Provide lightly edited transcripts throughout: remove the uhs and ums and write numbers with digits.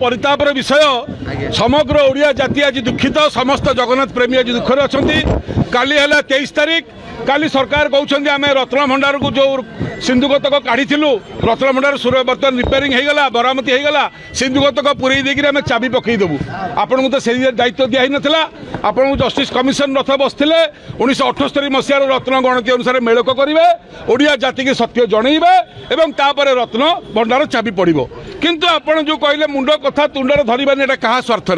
परितापर विषय समग्र ओडिया जाति आज दुखित समस्त जगन्नाथ प्रेमी आज दुखर अच्छा काली है 23 तारीख काली सरकार कहते आम रत्न भंडार को जो सिंधुगतक काढ़ी रत्न भंडार बर्तमान रिपेयरिंग होगा बरामती होगा सिंधुगतक पूरे देकर आम चाबी पकईदेवु आपन को तो से दायित्व दिया नाला आपन को जस्टिस कमिशन रथ बसते 1978 मसीहार रत्न गणति अनुसार मेलक करेंगे ओडिया जाति की सत्य जनइबे एवं तापर रत्न भंडार चाबी पड़ो किंतु आपन जो कहले मुंड कथा तुंडर धरवानी एटा क्या स्वार्थ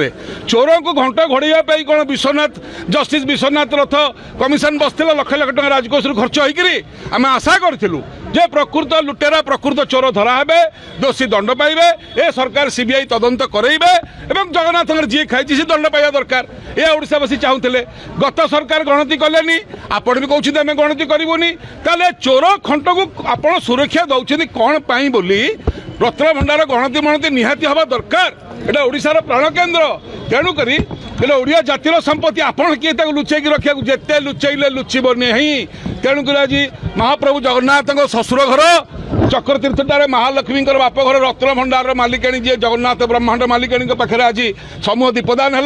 चोर को घंट घोड़ाई कौन विश्वनाथ जस्टिस विश्वनाथ रथ कमिशन बसला लक्ष लक्ष टका राजकोष खर्च होकर आम आशा करूँ जे प्रकृत लुटेरा प्रकृत चोर धरा हे दोषी दंड पाइबे ए सरकार सीबीआई तदंत करेबे एवं जगन्नाथ जी खाई सी दंड पाइबा दरकार ये ओडिशावासी चाहूले गत सरकार गणति कलेनी आपण भी कहते आम गणति करूनी ताले चोर खंट को आपण सुरक्षा दौरान कौन पाई बोली रत्न भंडार गणति मणति निहाती हवा दरकार एटा ओडिशार प्राण केन्द्र तेणुक एटा ओडिया जातिर संपत्ति आपण किए लुचेक रखा जिते लुचेले लुचब नहीं तेणुक आज महाप्रभु जगन्नाथ ससुर घर चक्र तीर्थटारे महालक्ष्मी बापघर रत्न भंडार मालिकाणी जी जगन्नाथ ब्रह्मांड मालिकाणी पाखे आज समूह दीपदान है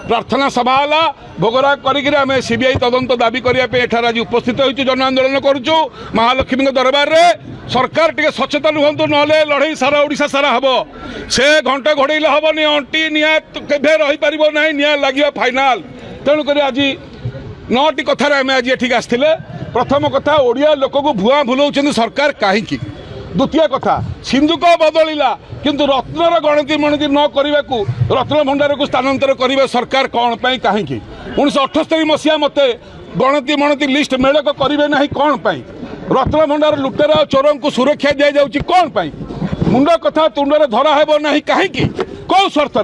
प्रार्थना सभा है भोगराग करें सीबीआई तदंत दाबी करने आज उपस्थित हो जन आंदोलन करुचु महालक्ष्मी दरबार में सरकार टे सचेतन हूँ ना लड़ई सारा ओडिशा सारा हम से घंटे घोड़े हेनी अंटी निआ के रहीपर ना निआ लगे फाइनाल तेणुक आज 9टी कथार आम आज ये आसते प्रथम कथा ओडिया लोक को भुआ भुलाऊँ सरकार कहीं द्वितीय कथा सिंधुक बदलिला किंतु रत्नर गणति मणति न करने को रत्न भंडार को स्थानांतर करेंगे सरकार कौन पाई कहीं 1978 मसीहा मत गणति मणति लिस्ट मेलक करेंगे ना कौन पाई रत्न भंडार लुटेरा चोर को सुरक्षा दि जाऊँगी कौन पाई मुंड कथा तुंडर धरा हेब ना कहीं कौ स्वार्थ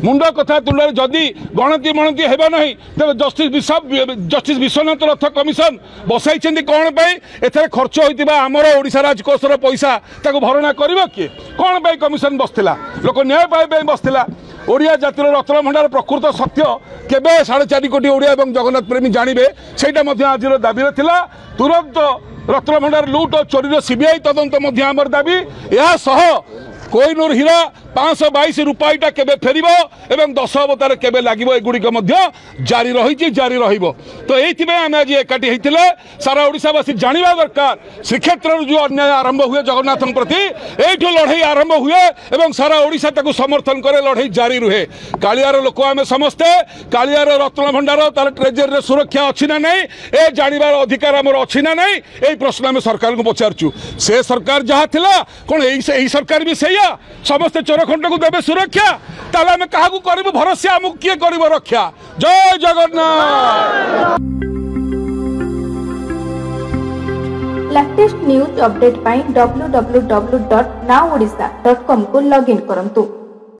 मुंड कथा तुंडर जदि गणति मणति हेब ना तेज जस्टिस विश्वनाथ रथ कमिशन बसाई कौन पाई एथरे खर्च होता आमर ओडिशा राजकोषर पैसा ताको भरणा कर किए कौन पाई कमिशन बसला लोक न्याय पाई बसला ओडिया जातिर रत्न भंडार प्रकृत सत्य केबे 4.5 कोटी ओडिया और जगन्नाथ प्रेमी जानवे से आज दाबी थिला तुरंत रत्न भंडार लुट और चोरी सीबीआई तदंत आमर दाबी यह सह कोहिनूर हीरा 522 रुपईटा केबे फेरिबो एवं 10 अवतार केबे लागिबो एगुड़िक जारी रही जारी रहिबो तो ये आम आज एकाठी होते सारा ओडिशावासी जानिबा दरकार श्रीक्षेत्र जो अन्याय आरंभ हुए जगन्नाथ प्रति एठू लड़ई आरंभ हुए एवं सारा ओडिशा ताकू समर्थन करे लड़ई जारी रुहे कालियार लोक आम समस्ते कालियार रत्न भंडार तार ट्रेजरी सुरक्षा अच्छी ना नहीं ए जानिबार अधिकार आमर अच्छी ना नहीं यही प्रश्न आम सरकार को पचारचु से सरकार जहाँ थिला कौन यही सरकार भी सैया समस्ते चोर खंड को देवे सुरक्षा ताले आम क्या करूँ भरोसा आमको किए कर रक्षा जय जगन्नाथ। लेटेस्ट न्यूज अपडेट पाई www.nowodisha.com को लॉगिन करंतु।